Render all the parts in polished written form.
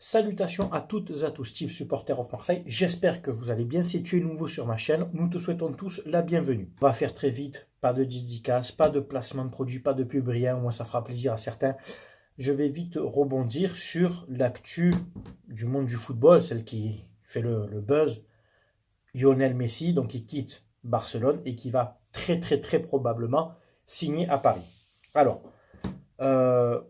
Salutations à toutes et à tous, Steve, supporter of Marseille. J'espère que vous allez bien. Si tu es nouveau sur ma chaîne, nous te souhaitons tous la bienvenue. On va faire très vite, pas de dédicace, pas de placement de produit, pas de pub, rien. Au moins, ça fera plaisir à certains. Je vais vite rebondir sur l'actu du monde du football, celle qui fait le buzz. Lionel Messi, donc il quitte Barcelone et qui va très probablement signer à Paris. Alors,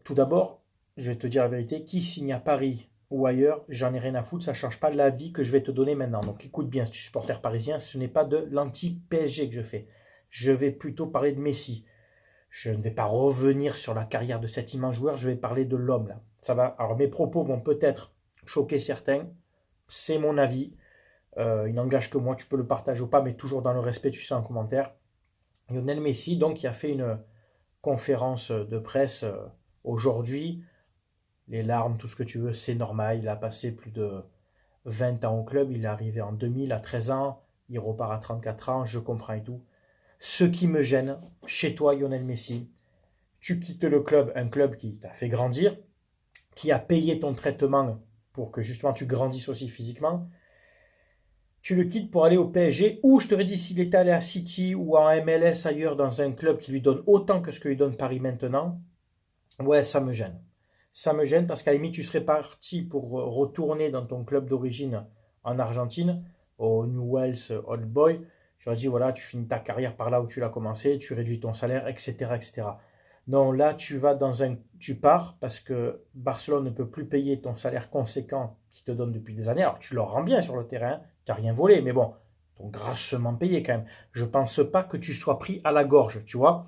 tout d'abord, je vais te dire la vérité, qui signe à Paris ou ailleurs, j'en ai rien à foutre, ça ne change pas l'avis que je vais te donner maintenant. Donc écoute bien, si tu es supporter parisien, ce n'est pas de l'anti-PSG que je fais. Je vais plutôt parler de Messi. Je ne vais pas revenir sur la carrière de cet immense joueur, je vais parler de l'homme là. Ça va. Alors mes propos vont peut-être choquer certains, c'est mon avis. Il n'engage que moi, tu peux le partager ou pas, mais toujours dans le respect, tu sais, en commentaire. Lionel Messi, donc, qui a fait une conférence de presse aujourd'hui. Les larmes, tout ce que tu veux, c'est normal. Il a passé plus de 20 ans au club. Il est arrivé en 2000 à 13 ans. Il repart à 34 ans. Je comprends et tout. Ce qui me gêne, chez toi, Lionel Messi, tu quittes le club, un club qui t'a fait grandir, qui a payé ton traitement pour que justement tu grandisses aussi physiquement. Tu le quittes pour aller au PSG, ou je t'aurais dit s'il était allé à City ou en MLS ailleurs dans un club qui lui donne autant que ce que lui donne Paris maintenant, ouais, ça me gêne. Ça me gêne parce qu'à la limite, tu serais parti pour retourner dans ton club d'origine en Argentine, au Newell's Old Boy. Tu as dit, voilà, tu finis ta carrière par là où tu l'as commencé, tu réduis ton salaire, etc., etc. Non, là, tu pars parce que Barcelone ne peut plus payer ton salaire conséquent qu'ils te donnent depuis des années. Alors, tu leur rends bien sur le terrain, tu n'as rien volé, mais bon, t'ont grassement payé quand même. Je ne pense pas que tu sois pris à la gorge, tu vois.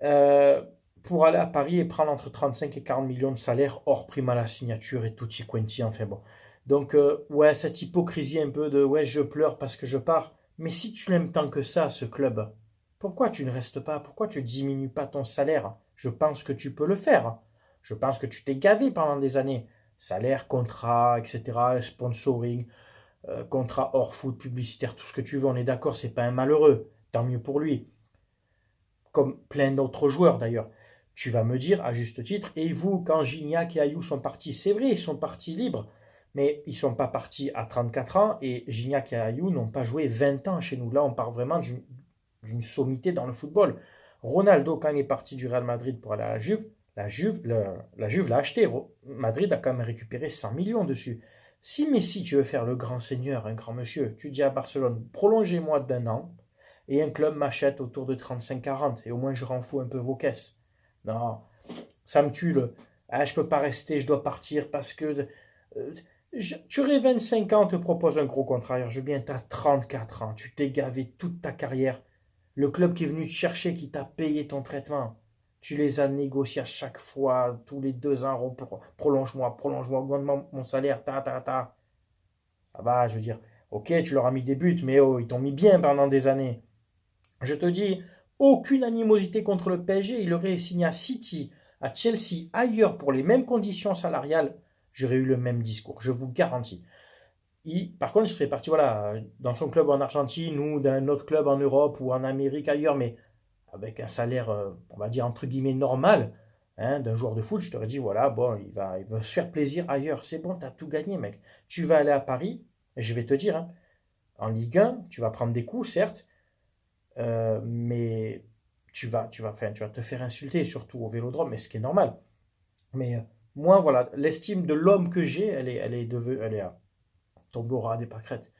Euh, pour aller à Paris et prendre entre 35 et 40 millions de salaire hors prime à la signature et tutti quanti, enfin bon. Donc, ouais, cette hypocrisie un peu de ouais, je pleure parce que je pars. Mais si tu l'aimes tant que ça, ce club, pourquoi tu ne restes pas? Pourquoi tu diminues pas ton salaire? Je pense que tu peux le faire. Je pense que tu t'es gavé pendant des années. Salaire, contrat, etc., sponsoring, contrat hors foot, publicitaire, tout ce que tu veux, on est d'accord, c'est pas un malheureux. Tant mieux pour lui comme plein d'autres joueurs d'ailleurs. Tu vas me dire, à juste titre, et vous, quand Gignac et Ayou sont partis, c'est vrai, ils sont partis libres, mais ils ne sont pas partis à 34 ans, et Gignac et Ayou n'ont pas joué 20 ans chez nous. Là, on parle vraiment d'une sommité dans le football. Ronaldo, quand il est parti du Real Madrid pour aller à la Juve l'a acheté. Madrid a quand même récupéré 100 millions dessus. Si Messi, tu veux faire le grand seigneur, un grand monsieur, tu dis à Barcelone, prolongez-moi d'un an, et un club m'achète autour de 35-40 et au moins je rends fou un peu vos caisses. Non, ça me tue le ah, je peux pas rester, je dois partir parce que euh, tu aurais 25 ans, on te propose un gros contrat. Alors, je veux bien, tu as 34 ans, tu t'es gavé toute ta carrière. Le club qui est venu te chercher, qui t'a payé ton traitement, tu les as négociés à chaque fois, tous les 2 ans, prolonge-moi, augmente mon salaire, ta. Ça va, je veux dire, ok, tu leur as mis des buts, mais oh, ils t'ont mis bien pendant des années. Je te dis, aucune animosité contre le PSG. Il aurait signé à City, à Chelsea, ailleurs pour les mêmes conditions salariales. J'aurais eu le même discours, je vous garantis. Par contre, il serait parti voilà, dans son club en Argentine ou dans un autre club en Europe ou en Amérique ailleurs, mais avec un salaire, on va dire, entre guillemets, normal hein, d'un joueur de foot. Je t'aurais dit, voilà, bon, il va se faire plaisir ailleurs. C'est bon, tu as tout gagné, mec. Tu vas aller à Paris, et je vais te dire, hein, en Ligue 1, tu vas prendre des coups, certes, mais tu vas te faire insulter, surtout au Vélodrome, mais ce qui est normal. Mais moi, voilà, l'estime de l'homme que j'ai, elle est à tomber au ras des pâquerettes.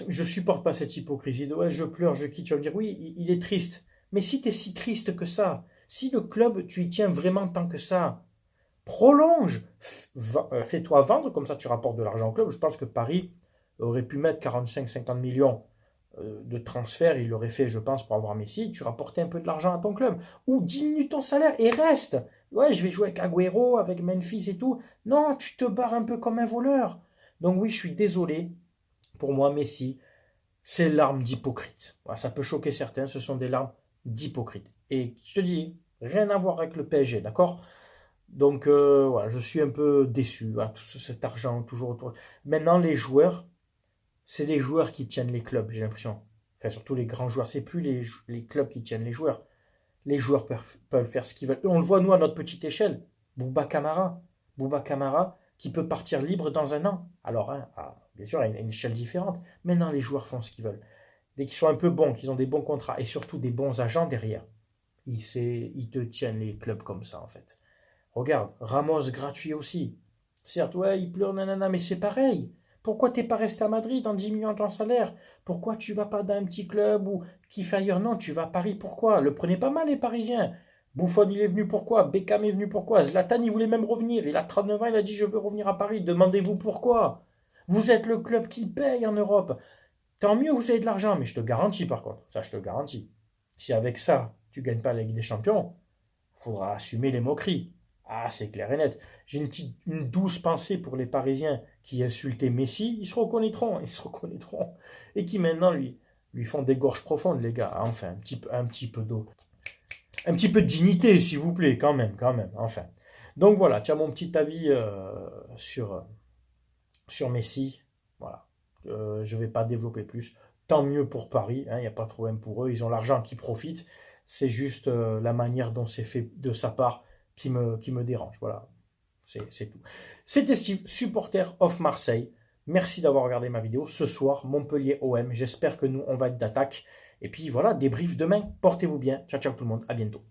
Je supporte pas cette hypocrisie de ouais, je pleure, je quitte. Tu vas me dire oui, il est triste. Mais si tu es si triste que ça, si le club, tu y tiens vraiment tant que ça, prolonge, fais-toi vendre, comme ça tu rapportes de l'argent au club. Je pense que Paris aurait pu mettre 45-50 millions de transfert, il l'aurait fait, je pense, pour avoir Messi. Tu rapportais un peu de l'argent à ton club. Ou diminue ton salaire et reste. Ouais, je vais jouer avec Agüero, avec Memphis et tout. Non, tu te barres un peu comme un voleur. Donc oui, je suis désolé. Pour moi, Messi, c'est l'arme d'hypocrite. Voilà, ça peut choquer certains, ce sont des larmes d'hypocrite. Et je te dis, rien à voir avec le PSG, d'accord? Donc voilà, je suis un peu déçu. Voilà, tout cet argent toujours autour. Maintenant, les joueurs, c'est les joueurs qui tiennent les clubs, j'ai l'impression. Enfin, surtout les grands joueurs. C'est plus les clubs qui tiennent les joueurs. Les joueurs peuvent faire ce qu'ils veulent. On le voit, nous, à notre petite échelle. Bouba Camara. Bouba Camara, qui peut partir libre dans un an. Alors, hein, bien sûr, à une échelle différente. Maintenant, les joueurs font ce qu'ils veulent. Dès qu'ils sont un peu bons, qu'ils ont des bons contrats et surtout des bons agents derrière, ils te tiennent les clubs comme ça, en fait. Regarde, Ramos gratuit aussi. Certes, ouais, il pleure, nanana, mais c'est pareil. Pourquoi t'es pas resté à Madrid en diminuant ton salaire? Pourquoi tu vas pas dans un petit club ou qui fait ailleurs? Non, tu vas à Paris, pourquoi? Le prenez pas mal les Parisiens. Buffon, il est venu pourquoi? Beckham est venu pourquoi? Zlatan, il voulait même revenir. Il a 39 ans, il a dit je veux revenir à Paris. Demandez-vous pourquoi. Vous êtes le club qui paye en Europe. Tant mieux, vous avez de l'argent, mais je te garantis par contre, ça je te garantis. Si avec ça, tu gagnes pas la Ligue des Champions, il faudra assumer les moqueries. Ah, c'est clair et net. J'ai une douce pensée pour les Parisiens qui insultaient Messi. Ils se reconnaîtront. Et qui maintenant lui font des gorges profondes, les gars. Enfin, un petit peu d'eau. Un petit peu de dignité, s'il vous plaît, quand même, enfin. Donc voilà, tu as mon petit avis sur Messi. Voilà. Je ne vais pas développer plus. Tant mieux pour Paris, il n'y a pas de problème pour eux. Ils ont l'argent qui profite. C'est juste la manière dont c'est fait de sa part qui me dérange. Voilà, c'est tout. C'était Steve, supporter of Marseille. Merci d'avoir regardé ma vidéo. Ce soir, Montpellier OM. J'espère que nous, on va être d'attaque. Et puis voilà, débrief demain. Portez-vous bien. Ciao, ciao tout le monde. À bientôt.